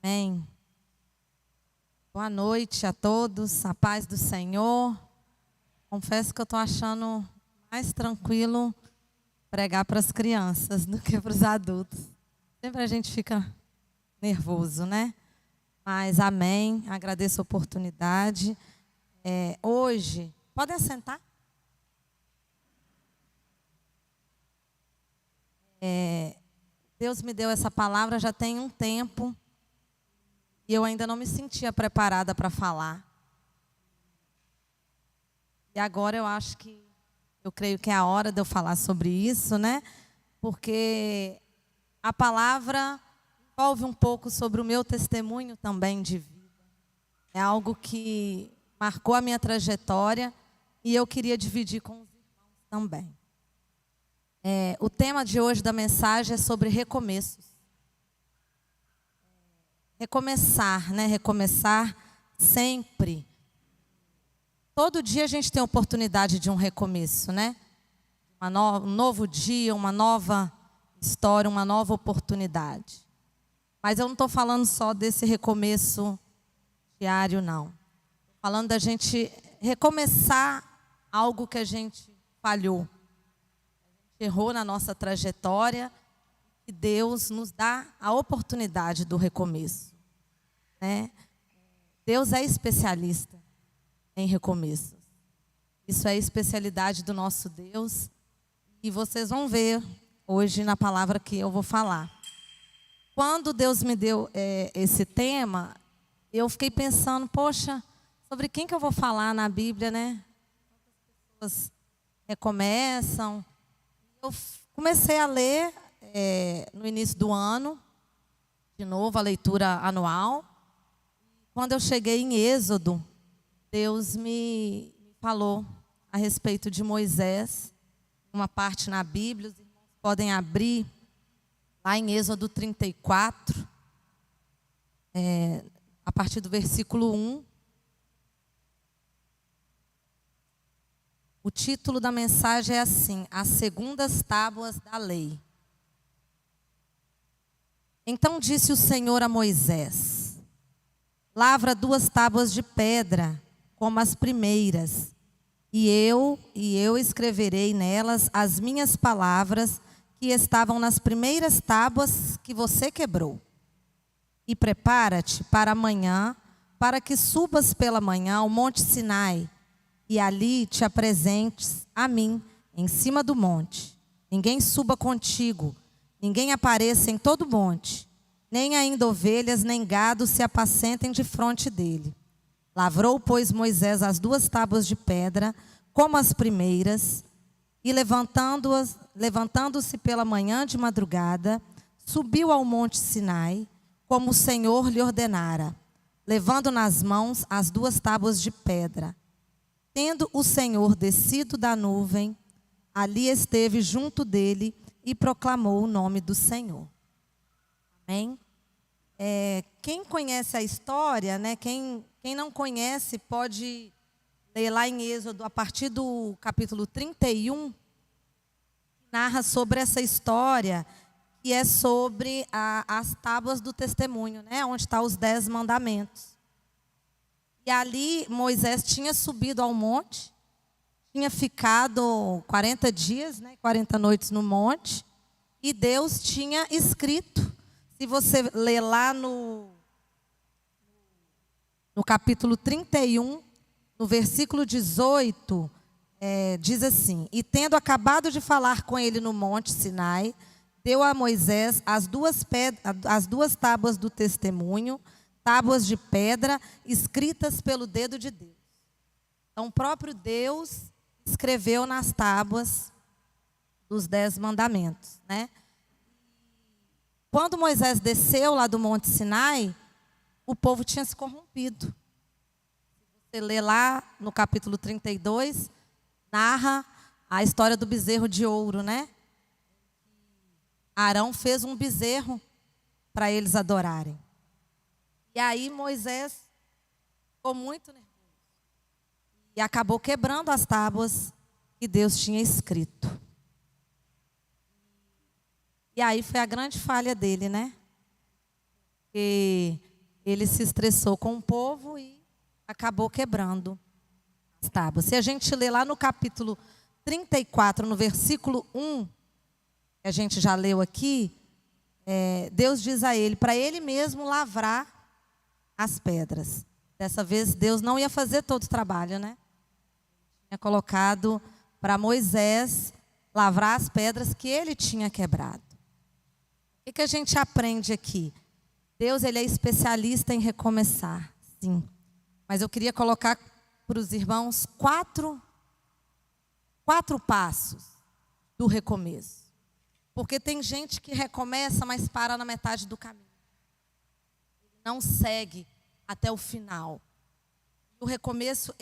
Amém. Boa noite a todos, a paz do Senhor. Confesso que eu estou achando mais tranquilo pregar para as crianças do que para os adultos. Sempre a gente fica nervoso, né? Mas amém, agradeço a oportunidade. Hoje, podem assentar? Deus me deu essa palavra já tem um tempo e eu ainda não me sentia preparada para falar. E agora eu creio que é a hora de eu falar sobre isso, né? Porque a palavra envolve um pouco sobre o meu testemunho também de vida. É algo que marcou a minha trajetória e eu queria dividir com os irmãos também. O tema de hoje da mensagem é sobre recomeços. Recomeçar, né? Recomeçar sempre. Todo dia a gente tem a oportunidade de um recomeço, né? Um novo dia, uma nova história, uma nova oportunidade. Mas eu não estou falando só desse recomeço diário, não. Estou falando da gente recomeçar algo que a gente falhou. Errou na nossa trajetória, e Deus nos dá a oportunidade do recomeço, né? Deus é especialista em recomeços. Isso é a especialidade do nosso Deus e vocês vão ver hoje na palavra que eu vou falar. Quando Deus me deu esse tema, eu fiquei pensando, poxa, sobre quem que eu vou falar na Bíblia, né? As pessoas recomeçam. Eu comecei a ler no início do ano, de novo, a leitura anual. Quando eu cheguei em Êxodo, Deus me falou a respeito de Moisés, uma parte na Bíblia, os irmãos podem abrir lá em Êxodo 34, a partir do versículo 1. O título da mensagem é assim: As segundas tábuas da lei. Então disse o Senhor a Moisés: Lavra 2 tábuas de pedra, como as primeiras, e eu escreverei nelas as minhas palavras que estavam nas primeiras tábuas que você quebrou. E prepara-te para amanhã, para que subas pela manhã ao monte Sinai, e ali te apresentes a mim, em cima do monte. Ninguém suba contigo, ninguém apareça em todo o monte, nem ainda ovelhas nem gado se apacentem defronte dele. Lavrou, pois, Moisés as 2 tábuas de pedra, como as primeiras, e levantando-se pela manhã de madrugada, subiu ao monte Sinai, como o Senhor lhe ordenara, levando nas mãos as 2 tábuas de pedra. Tendo o Senhor descido da nuvem, ali esteve junto dele e proclamou o nome do Senhor. Amém? Quem conhece a história, né? Quem não conhece pode ler lá em Êxodo, a partir do capítulo 31, narra sobre essa história, que é sobre as tábuas do testemunho, né? Onde estão os 10 mandamentos. E ali Moisés tinha subido ao monte, tinha ficado 40 dias, né, 40 noites no monte, e Deus tinha escrito. Se você ler lá no capítulo 31, no versículo 18, diz assim: E tendo acabado de falar com ele no monte Sinai, deu a Moisés as 2 tábuas do testemunho, tábuas de pedra escritas pelo dedo de Deus. Então, o próprio Deus escreveu nas tábuas dos 10 mandamentos, né? Quando Moisés desceu lá do Monte Sinai, o povo tinha se corrompido. Você lê lá no capítulo 32, narra a história do bezerro de ouro, né? Arão fez um bezerro para eles adorarem. E aí Moisés ficou muito nervoso e acabou quebrando as tábuas que Deus tinha escrito. E aí foi a grande falha dele, né? Porque ele se estressou com o povo e acabou quebrando as tábuas. Se a gente ler lá no capítulo 34, no versículo 1, que a gente já leu aqui, Deus diz a ele, para ele mesmo lavrar as pedras. Dessa vez Deus não ia fazer todo o trabalho, né? Tinha colocado para Moisés lavrar as pedras que ele tinha quebrado. O que a gente aprende aqui? Deus, ele é especialista em recomeçar, sim. Mas eu queria colocar para os irmãos quatro passos do recomeço. Porque tem gente que recomeça, mas para na metade do caminho. Não segue até o final. O recomeço,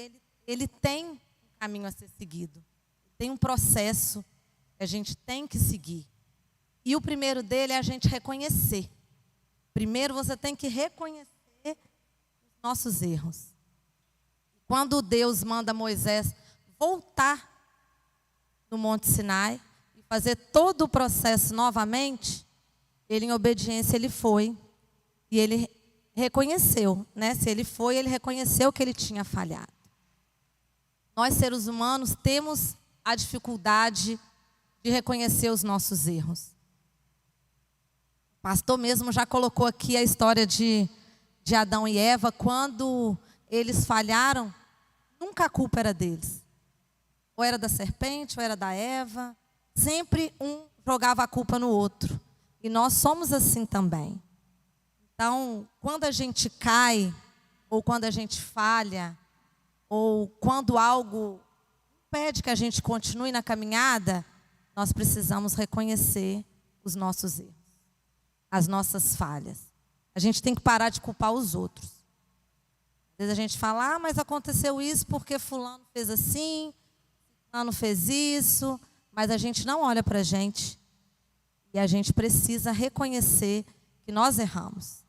ele tem um caminho a ser seguido. Tem um processo que a gente tem que seguir. E o primeiro dele é a gente reconhecer. Primeiro você tem que reconhecer os nossos erros. Quando Deus manda Moisés voltar no Monte Sinai e fazer todo o processo novamente, ele em obediência ele foi e ele reconheceu, né? Se ele foi, ele reconheceu que ele tinha falhado. Nós seres humanos temos a dificuldade de reconhecer os nossos erros. O pastor mesmo já colocou aqui a história de Adão e Eva. Quando eles falharam, nunca a culpa era deles. Ou era da serpente, ou era da Eva. Sempre um jogava a culpa no outro. E nós somos assim também. Então, quando a gente cai, ou quando a gente falha, ou quando algo impede que a gente continue na caminhada, nós precisamos reconhecer os nossos erros, as nossas falhas. A gente tem que parar de culpar os outros. Às vezes a gente fala, mas aconteceu isso porque fulano fez assim, fulano fez isso, mas a gente não olha para a gente. E a gente precisa reconhecer que nós erramos.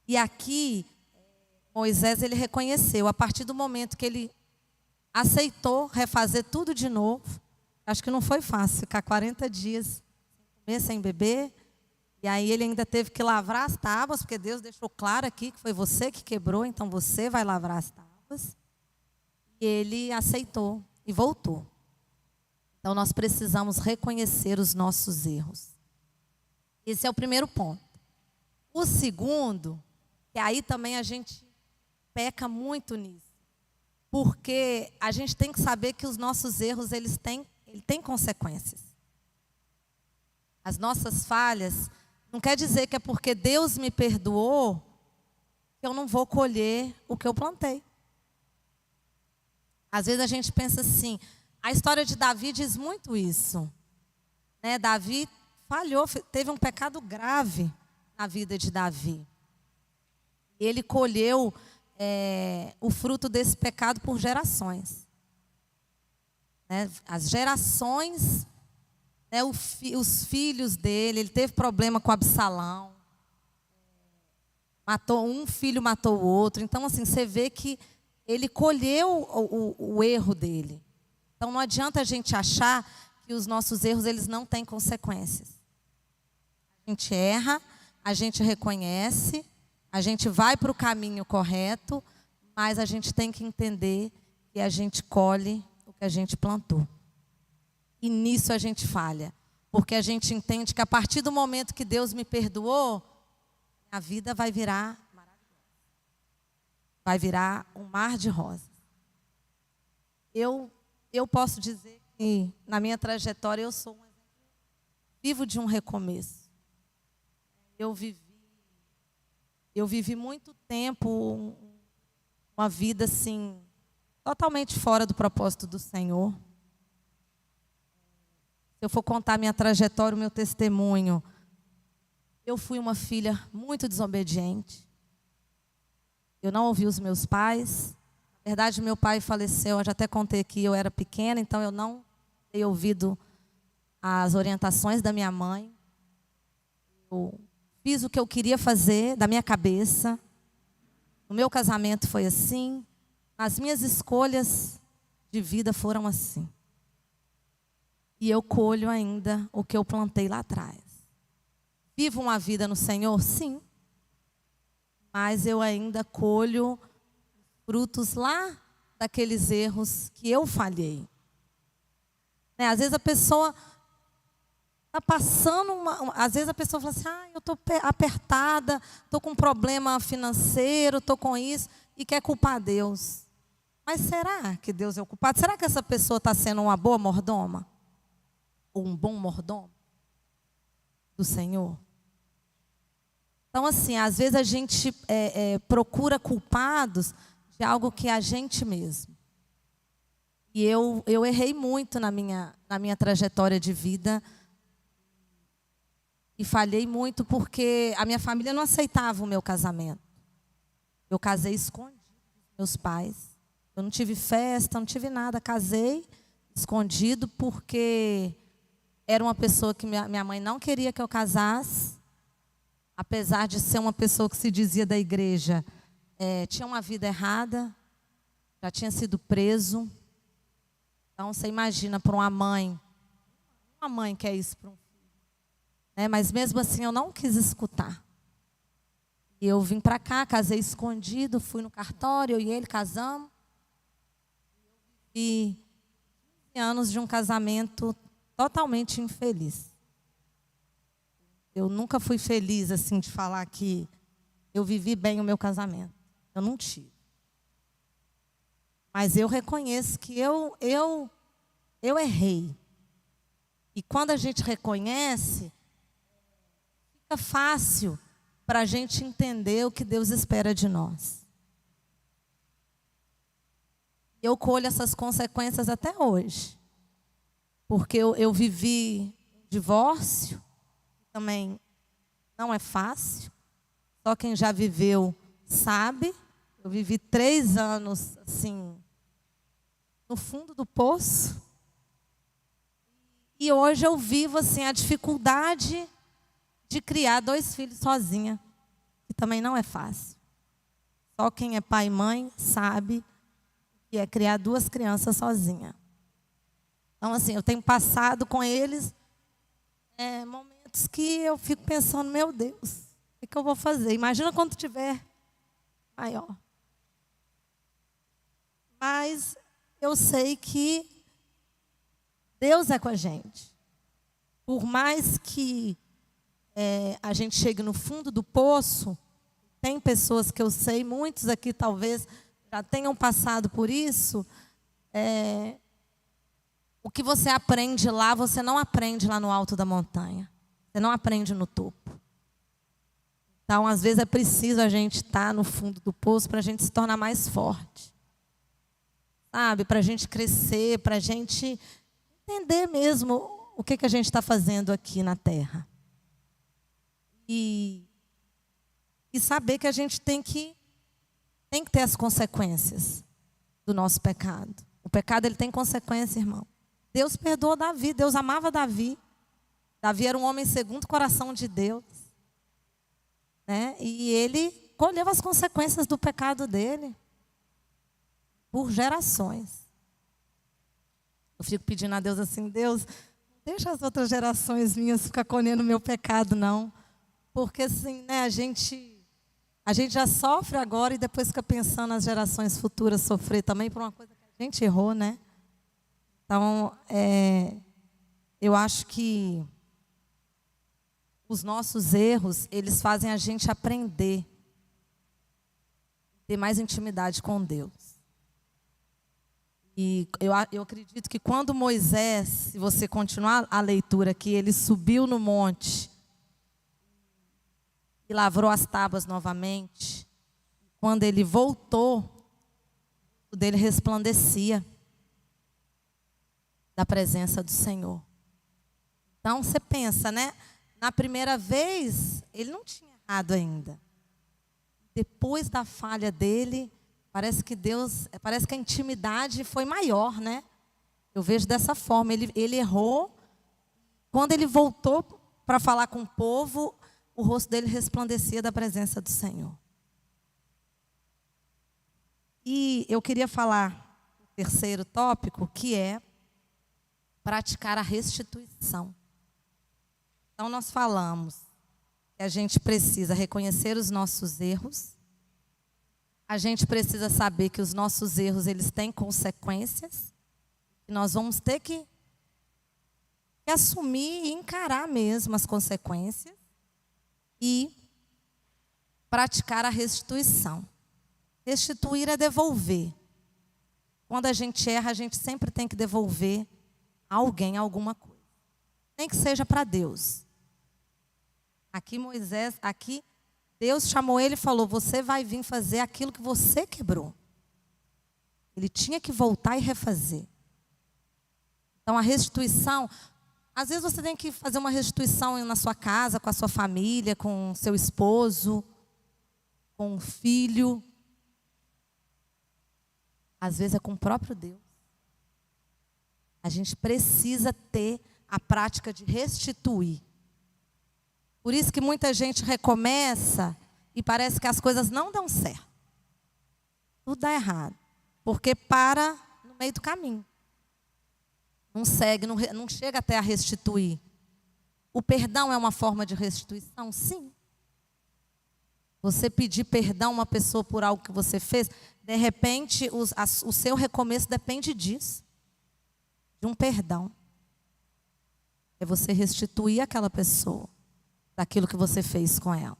E aqui, Moisés, ele reconheceu, a partir do momento que ele aceitou refazer tudo de novo. Acho que não foi fácil ficar 40 dias sem comer, sem beber. E aí ele ainda teve que lavrar as tábuas, porque Deus deixou claro aqui que foi você que quebrou, então você vai lavrar as tábuas. E ele aceitou e voltou. Então nós precisamos reconhecer os nossos erros. Esse é o primeiro ponto. O segundo, que aí também a gente peca muito nisso. Porque a gente tem que saber que os nossos erros, ele tem consequências. As nossas falhas, não quer dizer que é porque Deus me perdoou que eu não vou colher o que eu plantei. Às vezes a gente pensa assim, a história de Davi diz muito isso. Né? Davi falhou, teve um pecado grave na vida de Davi. Ele colheu o fruto desse pecado por gerações. Né? As gerações, né, os filhos dele, ele teve problema com Absalão. Matou um filho, matou o outro. Então, assim, você vê que ele colheu o erro dele. Então, não adianta a gente achar que os nossos erros eles não têm consequências. A gente erra, a gente reconhece, a gente vai para o caminho correto, mas a gente tem que entender que a gente colhe o que a gente plantou. E nisso a gente falha, porque a gente entende que a partir do momento que Deus me perdoou, a vida vai virar maravilhosa. Vai virar um mar de rosas. Eu posso dizer que na minha trajetória eu sou um exemplo vivo de um recomeço. Eu vivi muito tempo uma vida assim totalmente fora do propósito do Senhor. Se eu for contar minha trajetória, o meu testemunho, eu fui uma filha muito desobediente. Eu não ouvi os meus pais. Na verdade, meu pai faleceu, eu já até contei aqui, eu era pequena, então eu não dei ouvido às orientações da minha mãe. Eu fiz o que eu queria fazer da minha cabeça. O meu casamento foi assim. As minhas escolhas de vida foram assim. E eu colho ainda o que eu plantei lá atrás. Vivo uma vida no Senhor? Sim. mas eu ainda colho frutos lá daqueles erros que eu falhei. Né? Às vezes a pessoa está passando às vezes a pessoa fala assim, eu estou apertada, estou com um problema financeiro, estou com isso, e quer culpar Deus. Mas será que Deus é o culpado? Será que essa pessoa está sendo uma boa mordoma? Ou um bom mordomo do Senhor? Então, assim, às vezes a gente procura culpados de algo que é a gente mesmo. E eu errei muito na minha trajetória de vida. E falhei muito porque a minha família não aceitava o meu casamento. Eu casei escondido dos meus pais. Eu não tive festa, não tive nada. Casei escondido porque era uma pessoa que minha mãe não queria que eu casasse. Apesar de ser uma pessoa que se dizia da igreja, tinha uma vida errada, já tinha sido preso. Então, você imagina para uma mãe quer isso para um filho. Mas mesmo assim, eu não quis escutar. E eu vim para cá, casei escondido, fui no cartório, eu e ele casamos. E 15 anos de um casamento totalmente infeliz. Eu nunca fui feliz, assim, de falar que eu vivi bem o meu casamento. Eu não tive. Mas eu reconheço que eu errei. E quando a gente reconhece, fica fácil para a gente entender o que Deus espera de nós. Eu colho essas consequências até hoje. Porque eu vivi divórcio, também não é fácil. Só quem já viveu sabe. Eu vivi 3 anos, assim, no fundo do poço. E hoje eu vivo, assim, a dificuldade de criar 2 filhos sozinha. Que também não é fácil. Só quem é pai e mãe sabe que é criar 2 crianças sozinha. Então, assim, eu tenho passado com eles momentos que eu fico pensando, meu Deus, o que eu vou fazer? Imagina quando tiver maior. Mas eu sei que Deus é com a gente. Por mais que a gente chegue no fundo do poço, tem pessoas que eu sei, muitos aqui talvez já tenham passado por isso. O que você aprende lá, você não aprende lá no alto da montanha. Você não aprende no topo. Então, às vezes é preciso a gente estar no fundo do poço para a gente se tornar mais forte. Sabe? Para a gente crescer, para a gente entender mesmo o que a gente está fazendo aqui na terra. E saber que a gente tem que ter as consequências do nosso pecado. O pecado, ele tem consequência, irmão. Deus perdoou Davi, Deus amava Davi. Davi era um homem segundo o coração de Deus. Né? E ele colheu as consequências do pecado dele por gerações. Eu fico pedindo a Deus assim, Deus, não deixa as outras gerações minhas ficar colhendo o meu pecado, não. Porque assim, né, a gente já sofre agora e depois fica pensando nas gerações futuras sofrer também por uma coisa que a gente errou, né? Então, eu acho que os nossos erros, eles fazem a gente aprender, ter mais intimidade com Deus. E eu acredito que quando Moisés, se você continuar a leitura aqui, ele subiu no monte e lavrou as tábuas novamente. Quando ele voltou, o dele resplandecia da presença do Senhor. Então você pensa, né? Na primeira vez, ele não tinha errado ainda. Depois da falha dele, parece que a intimidade foi maior, né? Eu vejo dessa forma. Ele errou. Quando ele voltou para falar com o povo, o rosto dele resplandecia da presença do Senhor. E eu queria falar o terceiro tópico, que é praticar a restituição. Então, nós falamos que a gente precisa reconhecer os nossos erros, A gente precisa saber que os nossos erros, eles têm consequências. E nós vamos ter que assumir e encarar mesmo as consequências e praticar a restituição. Restituir é devolver. Quando a gente erra, a gente sempre tem que devolver a alguém alguma coisa. Nem que seja para Deus. Aqui Deus chamou ele e falou: você vai vir fazer aquilo que você quebrou. Ele tinha que voltar e refazer. Então a restituição, às vezes você tem que fazer uma restituição na sua casa, com a sua família, com o seu esposo, com o filho. Às vezes é com o próprio Deus. A gente precisa ter a prática de restituir. Por isso que muita gente recomeça e parece que as coisas não dão certo. Tudo dá errado. Porque para no meio do caminho. Não segue, não chega até a restituir. O perdão é uma forma de restituição? Sim. Você pedir perdão a uma pessoa por algo que você fez, de repente o seu recomeço depende disso. De um perdão. É você restituir aquela pessoa daquilo que você fez com ela.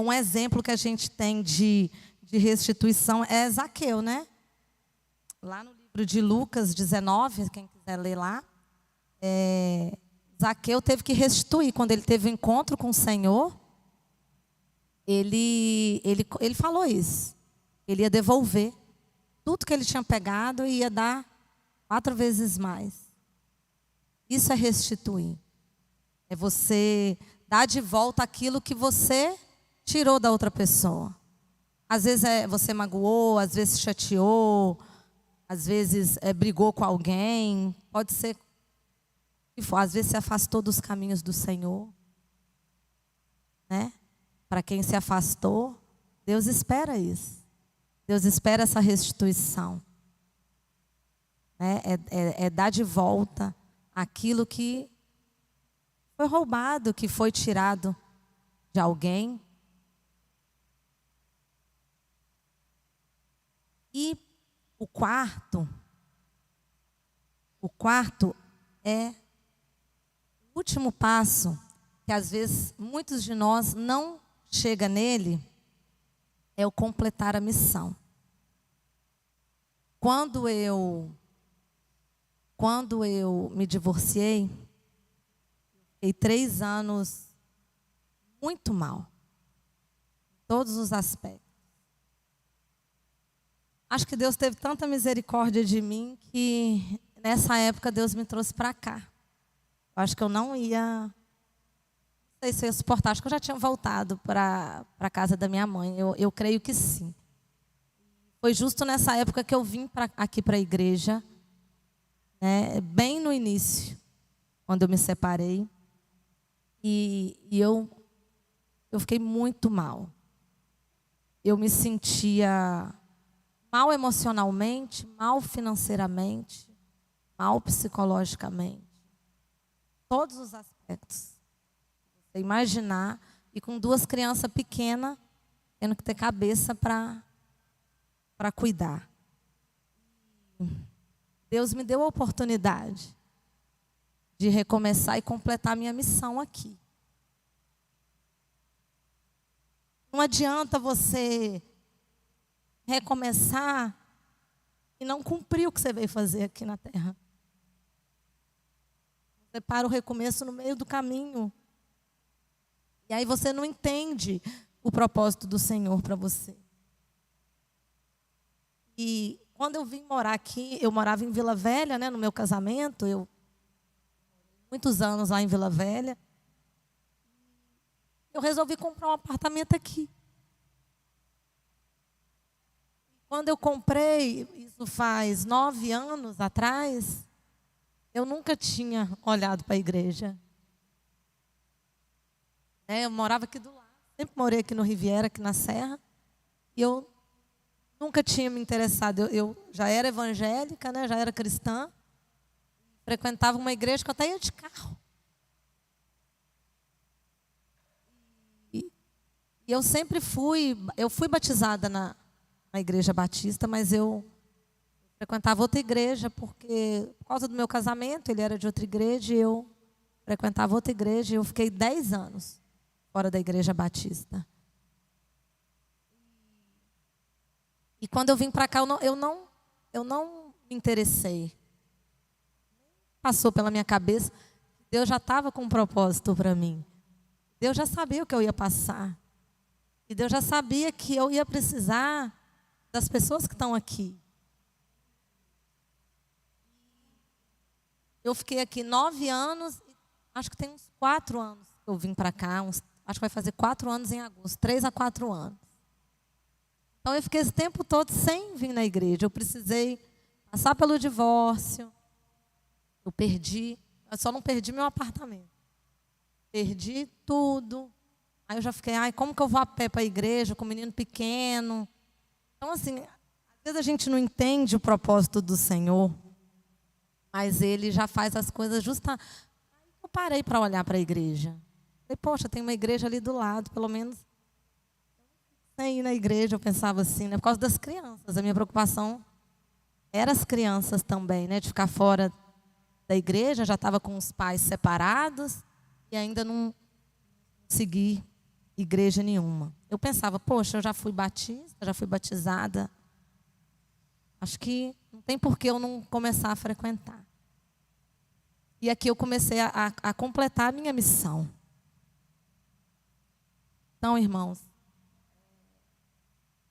Um exemplo que a gente tem de restituição é Zaqueu, né? Lá no livro de Lucas 19, quem quiser ler lá, Zaqueu teve que restituir. Quando ele teve um encontro com o Senhor, ele falou isso. Ele ia devolver tudo que ele tinha pegado e ia dar 4 vezes mais. Isso é restituir. É você dar de volta aquilo que você tirou da outra pessoa. Às vezes você magoou, às vezes chateou, às vezes brigou com alguém. Pode ser que for. Às vezes se afastou dos caminhos do Senhor. Né? Para quem se afastou, Deus espera isso. Deus espera essa restituição. É dar de volta aquilo que foi roubado, que foi tirado de alguém. E o quarto é o último passo, que às vezes muitos de nós não chega nele, é o completar a missão. Quando eu me divorciei, fiquei 3 anos muito mal, em todos os aspectos. Acho que Deus teve tanta misericórdia de mim que nessa época Deus me trouxe para cá. Eu acho que eu não sei se eu ia suportar, acho que eu já tinha voltado para a casa da minha mãe, eu creio que sim. Foi justo nessa época que eu vim aqui para a igreja, né, bem no início, quando eu me separei. E eu fiquei muito mal. Eu me sentia mal emocionalmente, mal financeiramente, mal psicologicamente. Todos os aspectos. Você imaginar, e com 2 crianças pequenas, tendo que ter cabeça para cuidar. Deus me deu a oportunidade de recomeçar e completar a minha missão aqui. Não adianta você recomeçar e não cumprir o que você veio fazer aqui na terra. Você para o recomeço no meio do caminho. E aí você não entende o propósito do Senhor para você. E quando eu vim morar aqui, eu morava em Vila Velha, né, no meu casamento, muitos anos lá em Vila Velha. Eu resolvi comprar um apartamento aqui. Quando eu comprei, isso faz 9 anos atrás, eu nunca tinha olhado para a igreja. Eu morava aqui do lado, sempre morei aqui no Riviera, aqui na Serra, e eu nunca tinha me interessado. Eu já era evangélica, né, já era cristã, frequentava uma igreja que eu até ia de carro. E eu sempre fui batizada na igreja batista, mas eu frequentava outra igreja, porque por causa do meu casamento, ele era de outra igreja, e eu frequentava outra igreja, e eu fiquei 10 anos fora da igreja batista. E quando eu vim para cá, eu não me interessei. Passou pela minha cabeça, Deus já estava com um propósito para mim. Deus já sabia o que eu ia passar. E Deus já sabia que eu ia precisar das pessoas que estão aqui. Eu fiquei aqui 9 anos, acho que tem uns 4 anos que eu vim para cá, acho que vai fazer 4 anos em agosto, 3 a 4 anos. Então eu fiquei esse tempo todo sem vir na igreja. Eu precisei passar pelo divórcio. Eu só não perdi meu apartamento. Perdi tudo. Aí eu já fiquei, como que eu vou a pé para a igreja com um menino pequeno? Então, assim, às vezes a gente não entende o propósito do Senhor, mas Ele já faz as coisas justamente. Eu parei para olhar para a igreja. Falei, poxa, tem uma igreja ali do lado, pelo menos. Sem ir na igreja, eu pensava assim, né? Por causa das crianças. A minha preocupação era as crianças também, né? De ficar fora da igreja, já estava com os pais separados e ainda não segui igreja nenhuma. Eu pensava, poxa, eu já fui batista, já fui batizada. Acho que não tem por que eu não começar a frequentar. E aqui eu comecei a completar a minha missão. Então, irmãos,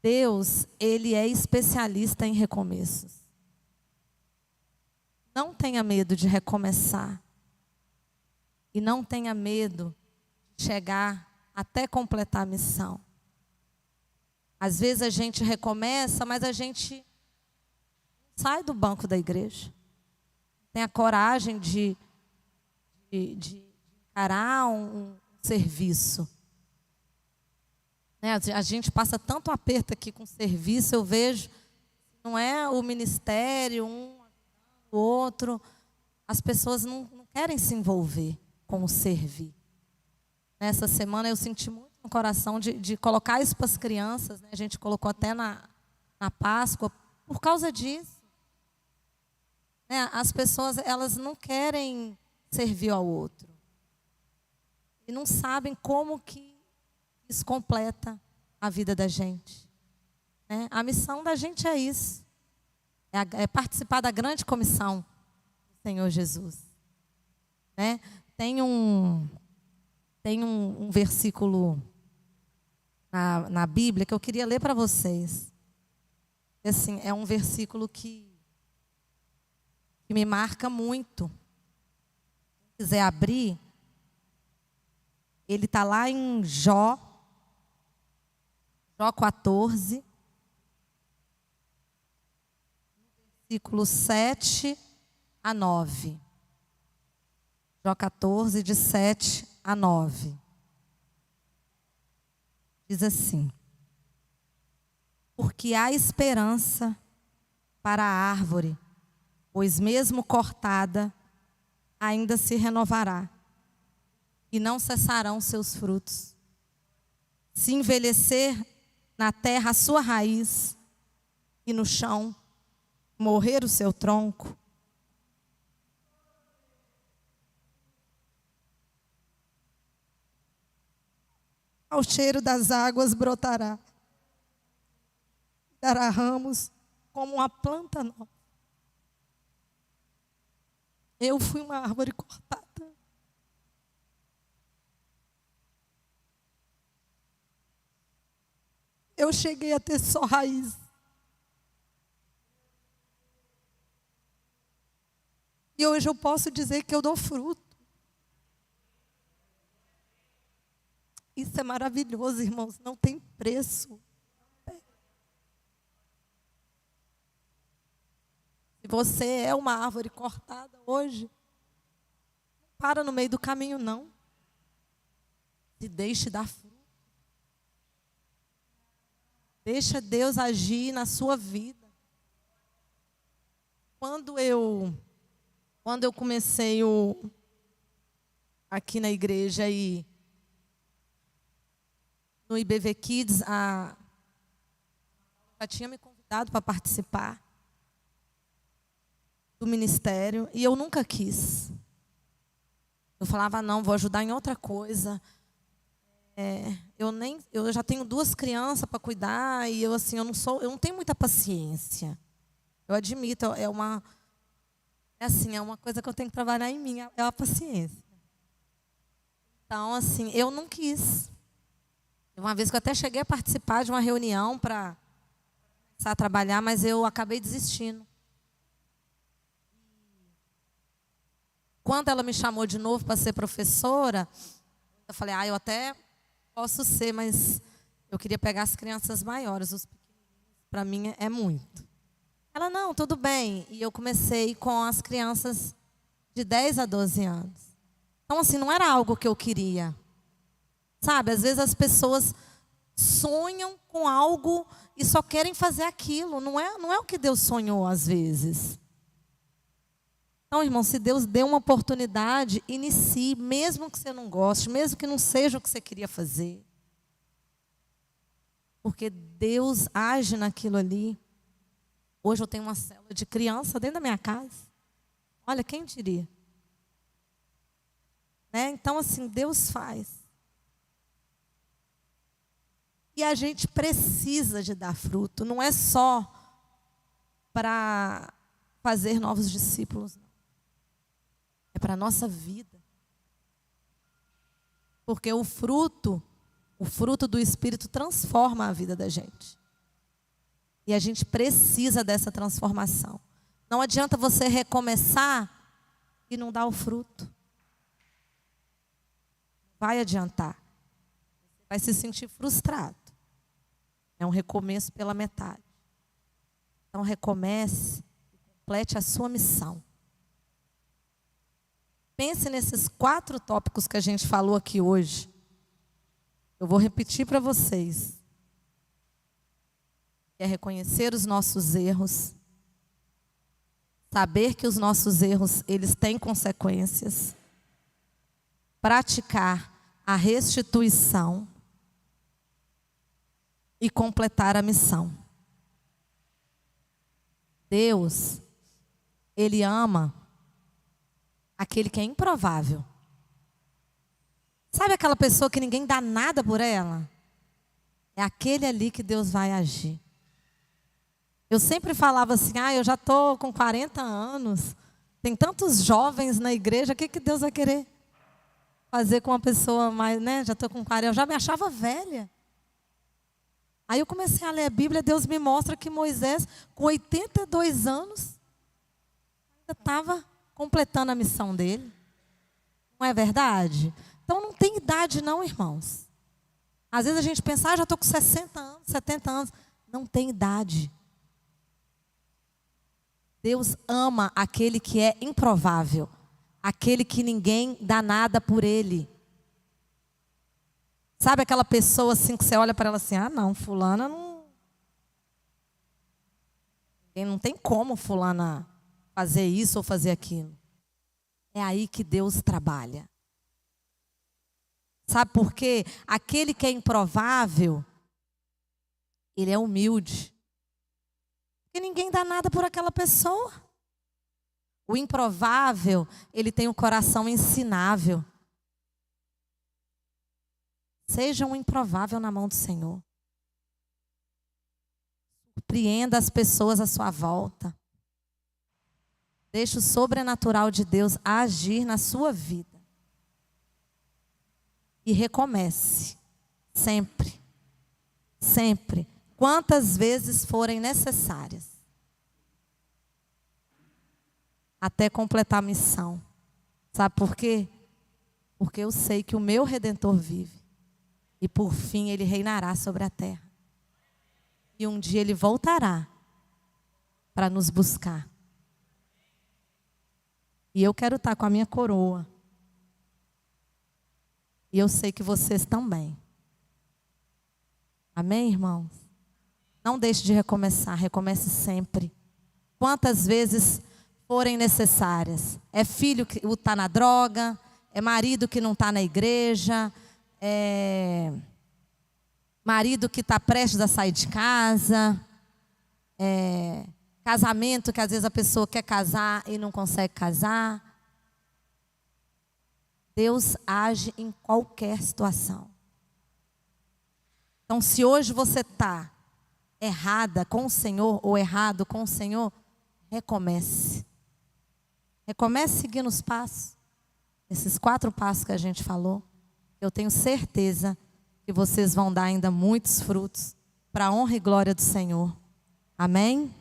Deus, Ele é especialista em recomeços. Não tenha medo de recomeçar. E não tenha medo de chegar até completar a missão. Às vezes a gente recomeça, mas a gente sai do banco da igreja. Tem a coragem de encarar um serviço. Né? A gente passa tanto aperto aqui com o serviço, eu vejo, não é o ministério, o outro, as pessoas não querem se envolver com o servir. Nessa semana eu senti muito no coração de colocar isso para as crianças, né? A gente colocou até na Páscoa, por causa disso. Né? As pessoas, elas não querem servir ao outro. E não sabem como que isso completa a vida da gente. Né? A missão da gente é isso. É participar da grande comissão do Senhor Jesus. Né? Tem um versículo na Bíblia que eu queria ler para vocês. Assim, é um versículo que me marca muito. Se quiser abrir, ele está lá em Jó 14, versículo 7 a 9. Jó 14, de 7 a 9. Diz assim: porque há esperança para a árvore, pois mesmo cortada, ainda se renovará, e não cessarão seus frutos. Se envelhecer na terra a sua raiz, e no chão morrer o seu tronco, ao cheiro das águas brotará, dará ramos como uma planta nova. Eu fui uma árvore cortada. Eu cheguei a ter só raiz. E hoje eu posso dizer que eu dou fruto. Isso é maravilhoso, irmãos, não tem preço. Se você é uma árvore cortada hoje, não para no meio do caminho, não. Se deixe dar fruto. Deixa Deus agir na sua vida. Quando eu comecei aqui na igreja, e no IBV Kids, a tinha me convidado para participar do ministério e eu nunca quis. Eu falava, não, vou ajudar em outra coisa. Eu já tenho 2 crianças para cuidar e eu não tenho muita paciência. Eu admito, é uma coisa que eu tenho que trabalhar em mim, é a paciência. Então, assim, eu não quis. Uma vez que eu até cheguei a participar de uma reunião para começar a trabalhar, mas eu acabei desistindo. Quando ela me chamou de novo para ser professora, eu falei, eu até posso ser, mas eu queria pegar as crianças maiores. Os pequenininhos, para mim, é muito. Ela, não, tudo bem. E eu comecei com as crianças de 10 a 12 anos. Então, assim, não era algo que eu queria. Sabe, às vezes as pessoas sonham com algo e só querem fazer aquilo. Não é o que Deus sonhou, às vezes. Então, irmão, se Deus deu uma oportunidade, inicie, mesmo que você não goste, mesmo que não seja o que você queria fazer. Porque Deus age naquilo ali. Hoje eu tenho uma célula de criança dentro da minha casa. Olha, quem diria? Então, assim, Deus faz. E a gente precisa de dar fruto. Não é só para fazer novos discípulos, não. É para a nossa vida. Porque o fruto do Espírito transforma a vida da gente. E a gente precisa dessa transformação. Não adianta você recomeçar e não dar o fruto. Vai adiantar. Você vai se sentir frustrado. É um recomeço pela metade. Então recomece e complete a sua missão. Pense nesses 4 tópicos que a gente falou aqui hoje. Eu vou repetir para vocês. É reconhecer os nossos erros. Saber que os nossos erros, eles têm consequências. Praticar a restituição. E completar a missão. Deus, Ele ama aquele que é improvável. Sabe aquela pessoa que ninguém dá nada por ela? É aquele ali que Deus vai agir. Eu sempre falava assim, eu já estou com 40 anos, tem tantos jovens na igreja, o que Deus vai querer fazer com uma pessoa mais, já estou com 40, eu já me achava velha. Aí eu comecei a ler a Bíblia, Deus me mostra que Moisés, com 82 anos, ainda estava completando a missão dele. Não é verdade? Então não tem idade não, irmãos. Às vezes a gente pensa, já estou com 60 anos, 70 anos. Não tem idade. Deus ama aquele que é improvável. Aquele que ninguém dá nada por ele. Sabe aquela pessoa assim que você olha para ela assim, não, fulana não tem como fulana fazer isso ou fazer aquilo. É aí que Deus trabalha. Sabe por quê? Aquele que é improvável, ele é humilde. Porque ninguém dá nada por aquela pessoa. O improvável, ele tem um coração ensinável. Seja um improvável na mão do Senhor. Surpreenda as pessoas à sua volta. Deixe o sobrenatural de Deus agir na sua vida. E recomece. Sempre. Sempre. Quantas vezes forem necessárias. Até completar a missão. Sabe por quê? Porque eu sei que o meu Redentor vive. E por fim ele reinará sobre a terra. E um dia ele voltará para nos buscar. E eu quero estar com a minha coroa. E eu sei que vocês também. Amém, irmãos? Não deixe de recomeçar, recomece sempre. Quantas vezes forem necessárias. É filho que está na droga, é marido que não está na igreja, marido que está prestes a sair de casa, casamento que às vezes a pessoa quer casar e não consegue casar. Deus age em qualquer situação. Então, se hoje você está errada com o Senhor ou errado com o Senhor, recomece. Recomece seguindo os passos. Esses 4 passos que a gente falou. Eu tenho certeza que vocês vão dar ainda muitos frutos para a honra e glória do Senhor. Amém?